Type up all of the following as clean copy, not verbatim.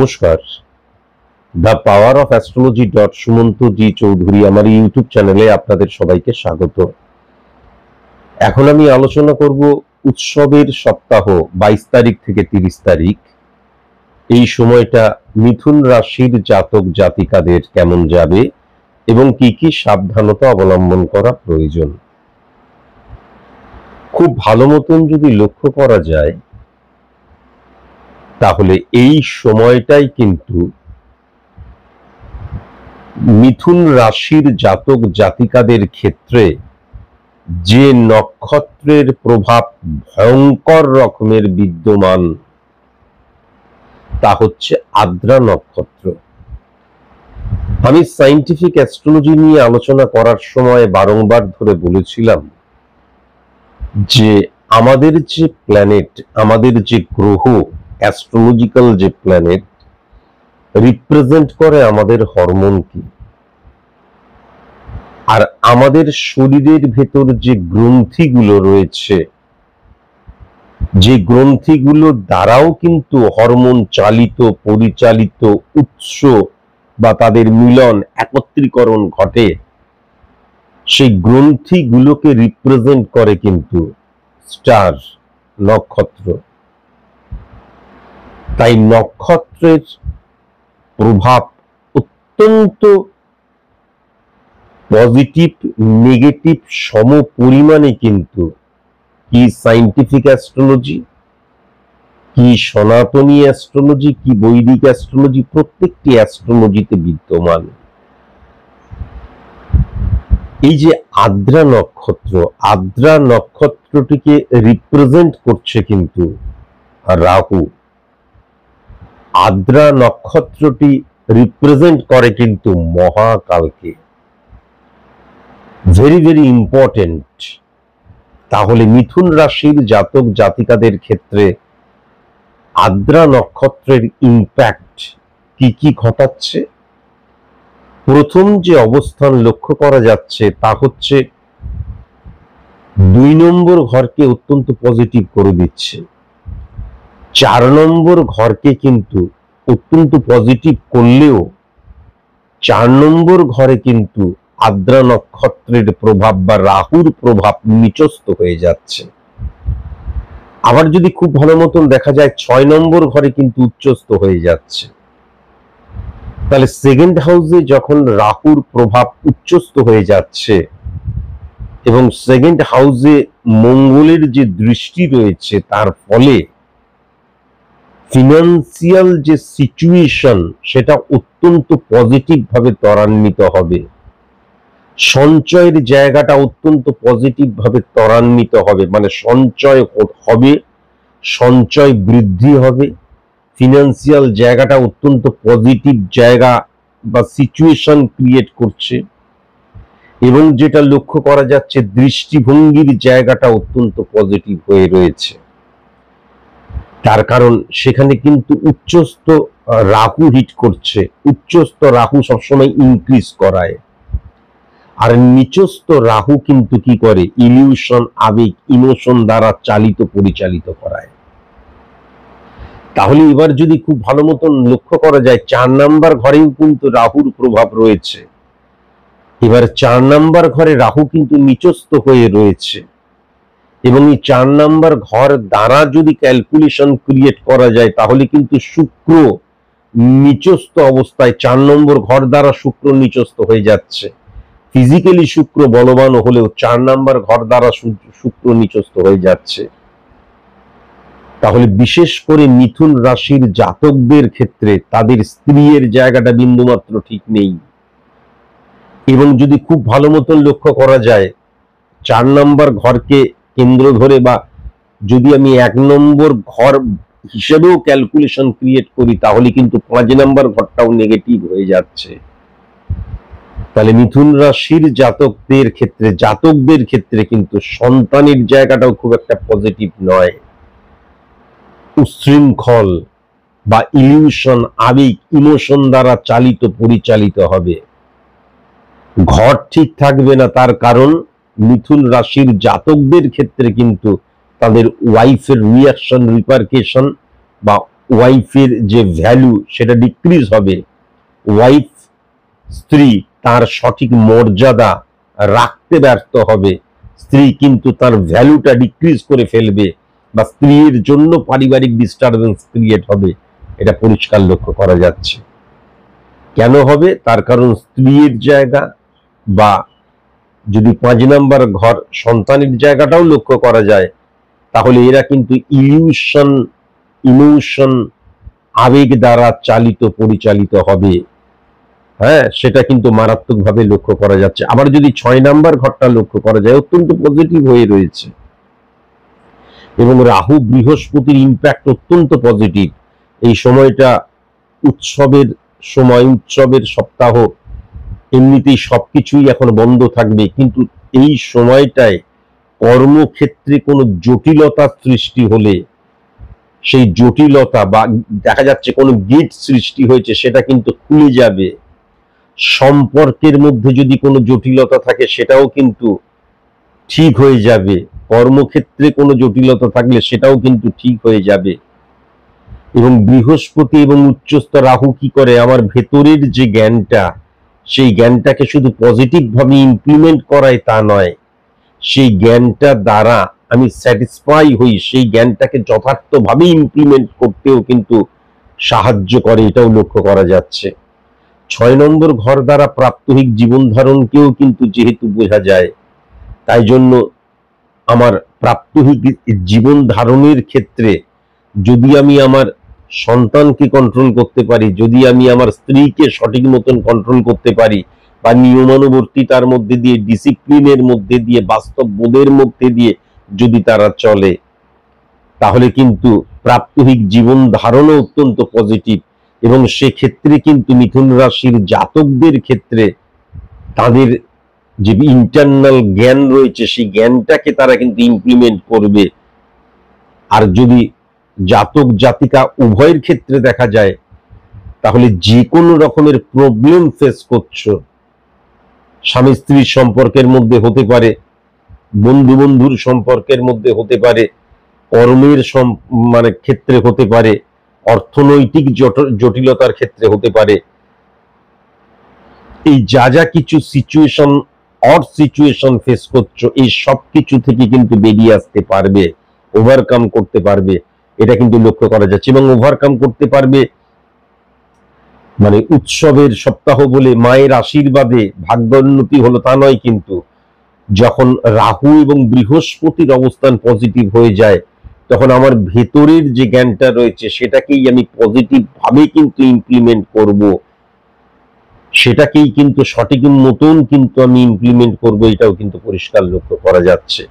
নমস্কার। The power of astrology Sumanta ji Chowdhury আমার YouTube চ্যানেলে আপনাদের সবাইকে স্বাগত। এখন আমি আলোচনা করব উৎসবের সপ্তাহ 22 তারিখ থেকে 30 তারিখ। এই সময়টা মিথুন রাশির জাতক জাতিকাদের কেমন যাবে এবং কি কি সাবধানতা অবলম্বন করা প্রয়োজন। খুব ভালো মতন যদি লক্ষ্য করা যায় তাহলে এই সময়টাই কিন্তু মিথুন রাশির জাতক জাতিকাদের ক্ষেত্রে যে নক্ষত্রের প্রভাব ভয়ঙ্কর রকমের বিদ্যমান তা হচ্ছে আদ্রা নক্ষত্র। আমি সায়েন্টিফিক অ্যাস্ট্রোলজি নিয়ে আলোচনা করার সময় বারংবার ধরে বলেছিলাম যে আমাদের যে প্ল্যানেট, আমাদের যে গ্রহ, অ্যাস্ট্রোলজিক্যাল যে প্ল্যানেট রিপ্রেজেন্ট করে আমাদের হরমোনকে, আর আমাদের শরীরের ভেতর যে গ্রন্থিগুলো রয়েছে, যে গ্রন্থিগুলো দ্বারাও কিন্তু হরমোন চালিত পরিচালিত উৎস বা তাদের মিলন একত্রীকরণ ঘটে, সেই গ্রন্থিগুলোকে রিপ্রেজেন্ট করে কিন্তু স্টার, নক্ষত্র। তাই নক্ষত্রের প্রভাব অত্যন্ত পজিটিভ নেগেটিভ সম পরিমাণে কিন্তু কি সায়েন্টিফিক অ্যাস্ট্রোলজি, কি সনাতনী অ্যাস্ট্রোলজি, কি বৈদিক অ্যাস্ট্রোলজি, প্রত্যেকটি অ্যাস্ট্রোলজিতে বিদ্যমান। এই যে আদ্রা নক্ষত্র, আদ্রা নক্ষত্রটিকে রিপ্রেজেন্ট করছে কিন্তু রাহু। আদ্রা নক্ষত্রটি রিপ্রেজেন্ট করে কিন্তু মহাকালকে। Very very important. তাহলে মিথুন রাশির জাতক জাতিকাদের ক্ষেত্রে আদ্রা নক্ষত্রের ইম্প্যাক্ট কি কি ঘটাচ্ছে। প্রথম যে অবস্থান লক্ষ্য করা যাচ্ছে তা হচ্ছে 2 নম্বর ঘরকে অত্যন্ত পজিটিভ করে দিচ্ছে। 4 নম্বর ঘরকে কিন্তু অত্যন্ত পজিটিভ করলেও 4 নম্বর ঘরে কিন্তু আদ্রা নক্ষত্রের প্রভাব বা রাহুর প্রভাব নিচস্থ হয়ে যাচ্ছে। আবার যদি খুব ভালো মতন দেখা যায় 6 নম্বর ঘরে কিন্তু উচ্চস্থ হয়ে যাচ্ছে। তাহলে সেকেন্ড হাউসে যখন রাহুর প্রভাব উচ্চস্থ হয়ে যাচ্ছে এবং সেকেন্ড হাউসে মঙ্গলের যে দৃষ্টি রয়েছে, তার ফলে ফিনান্সিয়াল যে সিচুয়েশন সেটা অত্যন্ত পজিটিভ ভাবে ত্বরান্বিত হবে। সঞ্চয়ের জায়গাটা অত্যন্ত পজিটিভ ভাবে ত্বরান্বিত হবে, মানে সঞ্চয় হবে, সঞ্চয় বৃদ্ধি হবে, ফিনান্সিয়াল জায়গাটা অত্যন্ত পজিটিভ জায়গা বা সিচুয়েশন ক্রিয়েট করছে। এবং যেটা লক্ষ্য করা যাচ্ছে দৃষ্টিভঙ্গির জায়গাটা অত্যন্ত পজিটিভ হয়ে রয়েছে। তার কারণ সেখানে কিন্তু উচ্চস্থ রাহু হিট করছে। উচ্চস্থ রাহু সবসময় ইনক্রিজ করায়, আর নিচস্থ রাহু কিন্তু কি করে, ইলিউশন, আবেগ, ইমোশন দ্বারা চালিত পরিচালিত করায়। তাহলে এবার যদি খুব ভালো মতন লক্ষ্য করা যায় 4 নাম্বার ঘরেও কিন্তু রাহুর প্রভাব রয়েছে। এবার 4 নাম্বার ঘরে রাহু কিন্তু নিচস্থ হয়ে রয়েছে এবং এই 4 নাম্বার ঘর দ্বারা যদি ক্যালকুলেশন ক্রিয়েট করা যায় তাহলে কিন্তু শুক্র নিচস্থ অবস্থায় 4 নম্বর ঘর দ্বারা শুক্র নিচস্থ হয়ে যাচ্ছে। ফিজিক্যালি শুক্র বলবান হলেও 4 নাম্বার ঘর দ্বারা শুক্র নিচস্থ হয়ে যাচ্ছে। তাহলে বিশেষ করে মিথুন রাশির জাতকদের ক্ষেত্রে তাদের স্ত্রীর জায়গাটা বিন্দুমাত্র ঠিক নেই। এবং যদি খুব ভালো মতন লক্ষ্য করা যায় 4 নাম্বার ঘরকে কেন্দ্র ধরে, বা যদি আমি 1 নম্বর ঘর হিসেবেও ক্যালকুলেশন ক্রিয়েট করি তাহলে কিন্তু 5 নাম্বার ঘরটাও নেগেটিভ হয়ে যাচ্ছে। তাহলে মিথুন রাশির জাতকদের ক্ষেত্রে কিন্তু সন্তানের জায়গাটাও খুব একটা পজিটিভ নয়। উচ্ছৃঙ্খল বা ইলিউশন, আবেগ, ইমোশন দ্বারা চালিত পরিচালিত হবে। ঘর ঠিক থাকবে না, তার কারণ মিথুন রাশির জাতকদের ক্ষেত্রে কিন্তু তাদের ওয়াইফের রিয়াকশন, রিপারকেশন বা ওয়াইফের যে ভ্যালু সেটা ডিক্রিজ হবে। ওয়াইফ, স্ত্রী তার সঠিক মর্যাদা রাখতে ব্যর্থ হবে, স্ত্রী কিন্তু তার ভ্যালুটা ডিক্রিজ করে ফেলবে, বা স্ত্রীর জন্য পারিবারিক ডিস্টারবেন্স ক্রিয়েট হবে। এটা পরিষ্কার লক্ষ্য করা যাচ্ছে। কেন হবে? তার কারণ স্ত্রীর জায়গা, বা যদি 5 নম্বর ঘর সন্তানের জায়গাটাও লক্ষ্য করা যায়, তাহলে এরা কিন্তু ইমোশন, আবেগ দ্বারা পরিচালিত হবে। হ্যাঁ, সেটা কিন্তু মারাত্মকভাবে লক্ষ্য করা যাচ্ছে। আবার যদি 6 নাম্বার ঘরটা লক্ষ্য করা যায়, অত্যন্ত পজিটিভ হয়ে রয়েছে, এবং রাহু বৃহস্পতির ইম্প্যাক্ট অত্যন্ত পজিটিভ। এই সময়টা উৎসবের সময়, উৎসবের সপ্তাহ, এমনিতেই সবকিছুই এখন বন্ধ থাকবে, কিন্তু এই সময়টায় কর্মক্ষেত্রে কোনো জটিলতা সৃষ্টি হলে, সেই জটিলতা বা দেখা যাচ্ছে কোনো গেট সৃষ্টি হয়েছে সেটা কিন্তু খুলে যাবে। সম্পর্কের মধ্যে যদি কোনো জটিলতা থাকে সেটাও কিন্তু ঠিক হয়ে যাবে। কর্মক্ষেত্রে কোনো জটিলতা থাকলে সেটাও কিন্তু ঠিক হয়ে যাবে। এবং বৃহস্পতি এবং উচ্চস্থ রাহু কি করে? আমার ভেতরের যে জ্ঞানটা, সেই জ্ঞানটাকে শুধু পজিটিভ ভাবে ইমপ্লিমেন্ট করায় তা নয়, সেই জ্ঞানটা দ্বারা আমি স্যাটিসফাই হই, সেই জ্ঞানটাকে যথার্থভাবে ইমপ্লিমেন্ট করতেও কিন্তু সাহায্য করে, এটাও লক্ষ্য করা যাচ্ছে। 6 নম্বর ঘর দ্বারা প্রাত্যহিক জীবন ধারণকেও কিন্তু যেহেতু বোঝা যায়, তাই জন্য আমার প্রাত্যহিক জীবন ধারণের ক্ষেত্রে যদি আমি আমার সন্তানকে কন্ট্রোল করতে পারি, যদি আমি আমার স্ত্রীকে সঠিক মতন কন্ট্রোল করতে পারি, বা নিয়মানুবর্তিতার মধ্যে দিয়ে, ডিসিপ্লিনের মধ্যে দিয়ে, বাস্তব বোধের মধ্যে দিয়ে যদি তারা চলে, তাহলে কিন্তু প্রাত্যহিক জীবন ধারণও অত্যন্ত পজিটিভ। এবং সেক্ষেত্রে কিন্তু মিথুন রাশির জাতকদের ক্ষেত্রে তাদের যে ইন্টারনাল জ্ঞান রয়েছে, সেই জ্ঞানটাকে তারা কিন্তু ইমপ্লিমেন্ট করবে। আর যদি জাতক জাতিকা উভয়ের ক্ষেত্রে দেখা যায়, তাহলে যে কোনো রকমের প্রবলেম ফেস করছো, স্বামী স্ত্রীর সম্পর্কের মধ্যে হতে পারে, বন্ধু বন্ধুর সম্পর্কের মধ্যে হতে পারে, কর্মের ক্ষেত্রে হতে পারে, অর্থনৈতিক জটিলতার ক্ষেত্রে হতে পারে, এই যা কিছু সিচুয়েশন ফেস করছো, এই সব কিছু থেকে কিন্তু বেরিয়ে আসতে পারবে, ওভারকাম করতে পারবে, এটা কিন্তু লক্ষ্য করা যাচ্ছে। এবং ওভারকাম করতে পারবে উৎসবের সপ্তাহ বলে মায়ের আশীর্বাদে ভাগ্যোন্নতি হলো তা নয়, কিন্তু যখন রাহু এবং বৃহস্পতির অবস্থান পজিটিভ হয়ে যায়, তখন আমার ভেতরের যে জ্ঞানটা রয়েছে সেটাকেই আমি পজিটিভ ভাবে কিন্তু ইমপ্লিমেন্ট করব, সেটাকেই কিন্তু সঠিক মতন কিন্তু আমি ইমপ্লিমেন্ট করব, এটাও কিন্তু পরিষ্কার লক্ষ্য করা যাচ্ছে।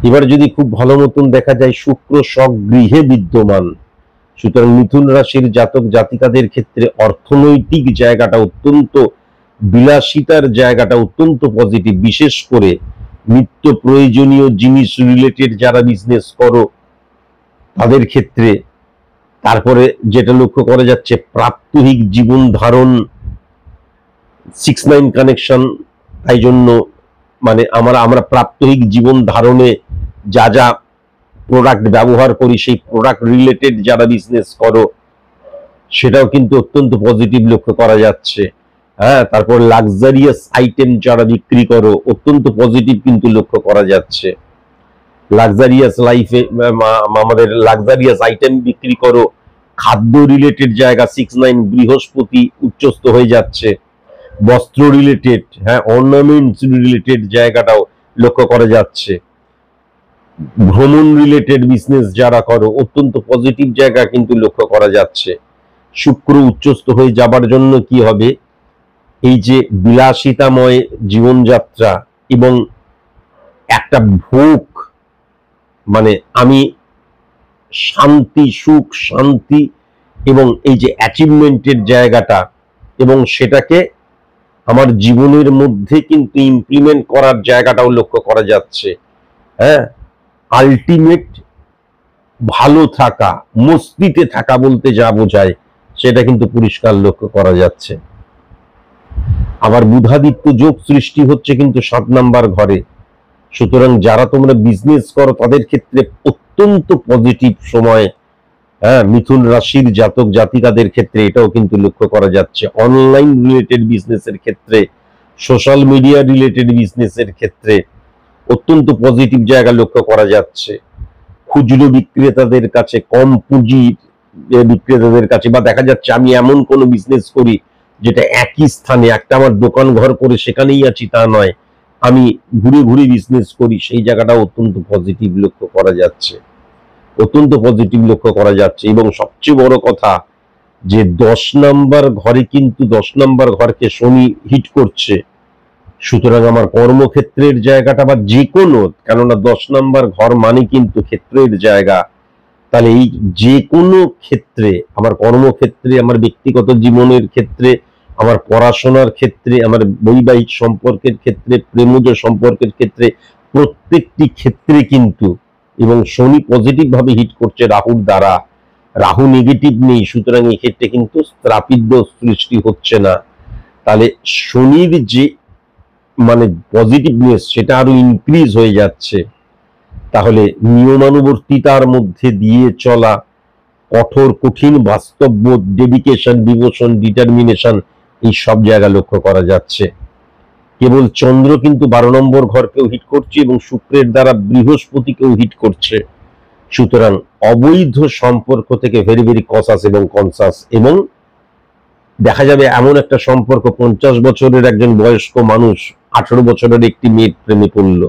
এবার যদি খুব ভালো মতন দেখা যায়, শুক্র স্বগৃহে বিদ্যমান, সুতরাং মিথুন রাশির জাতক জাতিকাদের ক্ষেত্রে অর্থনৈতিক জায়গাটা অত্যন্ত, বিলাসিতার জায়গাটা অত্যন্ত পজিটিভ, বিশেষ করে নিত্য প্রয়োজনীয় জিনিস রিলেটেড যারা বিজনেস করো তাদের ক্ষেত্রে। তারপরে যেটা লক্ষ্য করা যাচ্ছে, প্রাত্যহিক জীবন ধারণ 6-9 কানেকশন, তাই জন্য আমরা প্রাত্যহিক জীবন ধারণে যা প্রোডাক্ট ব্যবহার করি, সেই প্রোডাক্ট রিলেটেড যারা বিজনেস করো সেটাও কিন্তু অত্যন্ত পজিটিভ লক্ষ্য করা যাচ্ছে। হ্যাঁ, তারপর লাক্সারিয়াস আইটেম যারা বিক্রি করো, অত্যন্ত পজিটিভ কিন্তু লক্ষ্য করা যাচ্ছে। লাক্সারিয়াস লাইফে আমাদের লাক্সারিয়াস আইটেম বিক্রি করো, খাদ্য রিলেটেড জায়গা 6-9 বৃহস্পতি উচ্চস্থ হয়ে যাচ্ছে, বস্ত্র রিলেটেড, হ্যাঁ, অর্নামেন্টস রিলেটেড জায়গাটাও লক্ষ্য করা যাচ্ছে। ভ্রমণ রিলেটেড বিজনেস যারা করো, অত্যন্ত পজিটিভ জায়গা কিন্তু লক্ষ্য করা যাচ্ছে। শুক্র উচ্চস্থ হয়ে যাবার জন্য কি হবে, এই যে বিলাসিতাময় জীবনযাত্রা এবং একটা ভোগ, আমি শান্তি, সুখ শান্তি এবং এই যে অ্যাচিভমেন্টের জায়গাটা, এবং সেটাকে আমার জীবনের মধ্যে কিন্তু ইমপ্লিমেন্ট করার জায়গাটাও লক্ষ্য করা যাচ্ছে। হ্যাঁ, আলটিমেট ভালো থাকা, মস্তিতে থাকা বলতে যা বোঝায় সেটা কিন্তু পরিষ্কার লক্ষ্য করা যাচ্ছে। আবার বুধাদিত্য যোগ সৃষ্টি হচ্ছে কিন্তু 7 নাম্বার ঘরে, সুতরাং যারা তোমরা বিজনেস করো তাদের ক্ষেত্রে অত্যন্ত পজিটিভ সময়, হ্যাঁ, মিথুন রাশির জাতক জাতিকাদের ক্ষেত্রে এটাও কিন্তু লক্ষ্য করা যাচ্ছে। অনলাইন রিলেটেড বিজনেসের ক্ষেত্রে, সোশ্যাল মিডিয়া রিলেটেড বিজনেসের ক্ষেত্রে অত্যন্ত পজিটিভ জায়গা লক্ষ্য করা যাচ্ছে। খুচরো বিক্রেতাদের কাছে, কম পুঁজির বিক্রেতাদের কাছে, বা দেখা যাচ্ছে আমি এমন কোনো বিজনেস করি যেটা একই স্থানে, একটা আমার দোকান ঘর করে সেখানেই আছি তা নয়, আমি ঘুরে ঘুরে বিজনেস করি, সেই জায়গাটা অত্যন্ত পজিটিভ লক্ষ্য করা যাচ্ছে, অত্যন্ত পজিটিভ লক্ষ্য করা যাচ্ছে। এবং সবচেয়ে বড় কথা যে 10 নম্বর ঘরে কিন্তু 10 নম্বর ঘরকে শনি হিট করছে, সুতরাং আমার কর্মক্ষেত্রের জায়গাটা বা যে কোনো, কেননা 10 নম্বর ঘর মানে কিন্তু ক্ষেত্রের জায়গা, তাহলে এই যে কোনো ক্ষেত্রে, আমার কর্মক্ষেত্রে, আমার ব্যক্তিগত জীবনের ক্ষেত্রে, আমার পড়াশোনার ক্ষেত্রে, আমার বৈবাহিক সম্পর্কের ক্ষেত্রে, প্রেমজ সম্পর্কের ক্ষেত্রে, প্রত্যেকটি ক্ষেত্রে কিন্তু, এবং শনি পজিটিভ ভাবে হিট করছে রাহুর দ্বারা, রাহু নেগেটিভ নেই, সুতরাং এক্ষেত্রে কিন্তু স্ত্রাপিদ্য সৃষ্টি হচ্ছে না। তাহলে শনির যে মানে পজিটিভনেস সেটা আরো ইনক্রিজ হয়ে যাচ্ছে। তাহলে নিয়মানুবর্তিতার মধ্যে দিয়ে চলা, কঠোর কঠিন বাস্তববোধ, ডেডিকেশন, ডিভোশন, ডিটারমিনেশন, এই সব জায়গা লক্ষ্য করা যাচ্ছে। কেবল চন্দ্র কিন্তু 12 নম্বর ঘরকেও হিট করছে এবং শুক্রের দ্বারা বৃহস্পতিকেও হিট করছে। সুতরাং অবৈধ সম্পর্ক থেকে ভেরি ভেরি কসাস এবং কনসাস। এবং দেখা যাবে এমন একটা সম্পর্ক, 50 বছরের একজন বয়স্ক মানুষ 18 বছরের একটি মেয়ের প্রেমে পড়ল।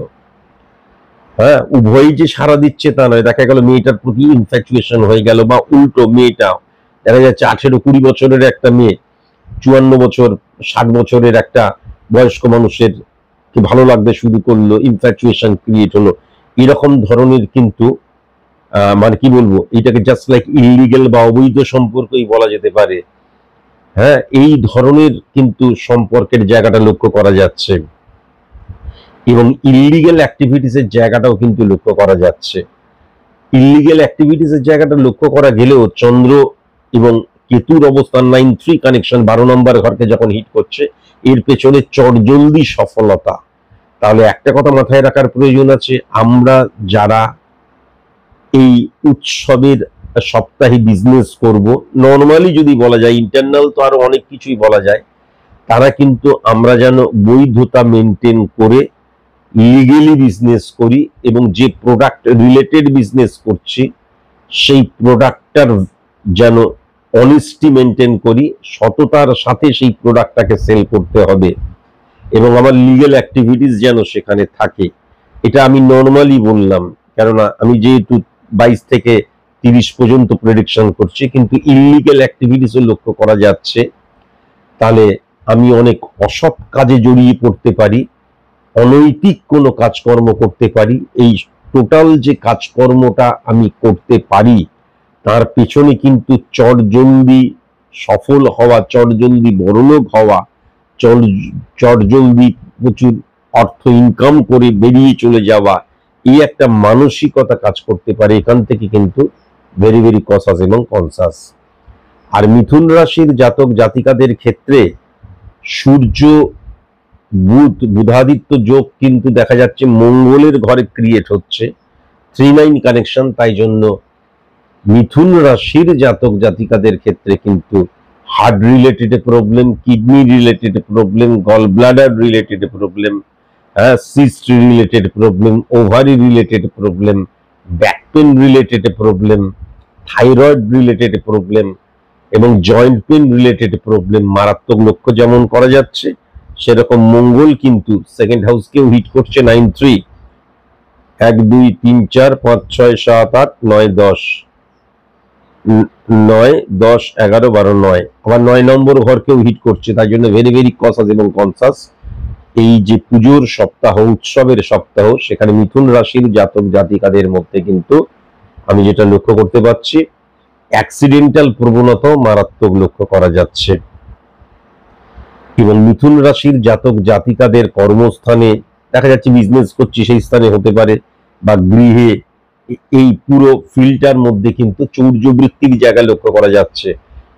হ্যাঁ, উভয়ই যে সাড়া দিচ্ছে তা নয়, দেখা গেল মেয়েটার প্রতি ইনফ্যাচুয়েশন হয়ে গেল, বা উল্টো মেয়েটা, দেখা যাচ্ছে 18-20 বছরের একটা মেয়ে 54 বছর 60 বছরের একটা বয়স্ক মানুষের কি ভালো লাগতে শুরু করলো, ইনফ্যাচুয়েশন ক্রিয়েট হলো। এরকম ধরনের কিন্তু মানে কি বলবো, এটাকে জাস্ট লাইক ইলিগাল বা অবৈধ সম্পর্কই বলা যেতে পারে। হ্যাঁ, এই ধরনের কিন্তু সম্পর্কের জায়গাটা লক্ষ্য করা যাচ্ছে, এবং ইলিগাল অ্যাক্টিভিটিস এর জায়গাটাও কিন্তু লক্ষ্য করা যাচ্ছে। ইলিগাল অ্যাক্টিভিটিস এর জায়গাটা লক্ষ্য করা গেলেও চন্দ্র এবং কেতুর অবস্থান 9-3 কানেকশন 12 নম্বর ঘরকে যখন হিট করছে, এর পেছনে চটজলদি সফলতা। তাহলে একটা কথা মাথায় রাখার প্রয়োজন আছে, আমরা যারা এই উৎসবের সপ্তাহে বিজনেস করব, নর্মালি যদি বলা যায়, ইন্টারনাল তো আরো অনেক কিছুই বলা যায়, তারা কিন্তু আমরা যেন বৈধতা মেনটেন করে লিগেলি বিজনেস করি, এবং যে প্রোডাক্ট রিলেটেড বিজনেস করছি সেই প্রোডাক্টটার যেন অনেস্টি মেনটেন করি, সততার সাথে সেই প্রোডাক্টটাকে সেল করতে হবে, এবং আমার লিগেল অ্যাক্টিভিটিস যেন সেখানে থাকে। এটা আমি নর্মালি বললাম, কেননা আমি যেহেতু 22 থেকে 30 পর্যন্ত প্রেডিকশন করছি, কিন্তু ইলিগেল অ্যাক্টিভিটিসও লক্ষ্য করা যাচ্ছে। তাহলে আমি অনেক অসৎ কাজে জড়িয়ে পড়তে পারি, অনৈতিক কোনো কাজকর্ম করতে পারি। এই টোটাল যে কাজকর্মটা আমি করতে পারি, তার পেছনে কিন্তু চটজলদি সফল হওয়া, চটজলদি বড়লোক হওয়া, চটজলদি প্রচুর অর্থ ইনকাম করে বেরিয়ে চলে যাওয়া, এই একটা মানসিকতা কাজ করতে পারে। এখান থেকে কিন্তু ভেরি ভেরি কসাস এবং কনসাস। আর মিথুন রাশির জাতক জাতিকাদের ক্ষেত্রে সূর্য বুধাদিত্য যোগ কিন্তু দেখা যাচ্ছে মঙ্গলের ঘরে ক্রিয়েট হচ্ছে, 3-9 কানেকশন। তাই জন্য মিথুন রাশির জাতক জাতিকাদের ক্ষেত্রে কিন্তু heart related problem, kidney related problem, gall bladder related problem, cyst related problem, ovary related problem, back pain related problem, thyroid related problem এবং জয়েন্ট পেন রিলেটেড প্রবলেম মারাত্মক লক্ষ্য যেমন করা যাচ্ছে, সেরকম মঙ্গল কিন্তু সেকেন্ড হাউসকেও হিট করছে 9-3, 1, 2, 3, 4, 5, 6, 7, 8, 9, 10, 9, 10, 11, 12, 9, আবার 9 নম্বর ঘরকেও হিট করছে। তাই জন্য ভেরি ভেরি কসাস এবং কনসাস। এই যে পুজোর সপ্তাহ, উৎসবের সপ্তাহ, সেখানে মিথুন রাশির জাতক জাতিকাদের মধ্যে কিন্তু আমি যেটা লক্ষ্য করতে পারছি, অ্যাক্সিডেন্টাল প্রবণতাও মারাত্মক লক্ষ্য করা যাচ্ছে। এবং মিথুন রাশির জাতক জাতিকাদের কর্মস্থানে দেখা যাচ্ছে বিজনেস করছি, সেই স্থানে হতে পারে, বা গৃহে, এই পুরো ফিল্ডটার মধ্যে কিন্তু চৌর্যবৃত্তির জায়গা লক্ষ্য করা যাচ্ছে।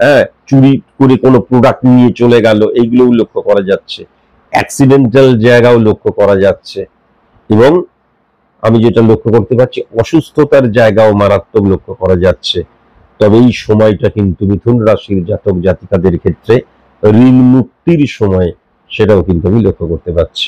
হ্যাঁ, চুরি করে কোনো প্রোডাক্ট নিয়ে চলে গেল, এইগুলোও লক্ষ্য করা যাচ্ছে। অ্যাক্সিডেন্টাল জায়গাও লক্ষ্য করা যাচ্ছে, এবং আমি যেটা লক্ষ্য করতে পারছি, অসুস্থতার জায়গাও মারাত্মক লক্ষ্য করা যাচ্ছে। তবে এই সময়টা কিন্তু মিথুন রাশির জাতক জাতিকাদের ক্ষেত্রে ঋণ মুক্তির সময়, সেটাও কিন্তু আমি লক্ষ্য করতে পারছি।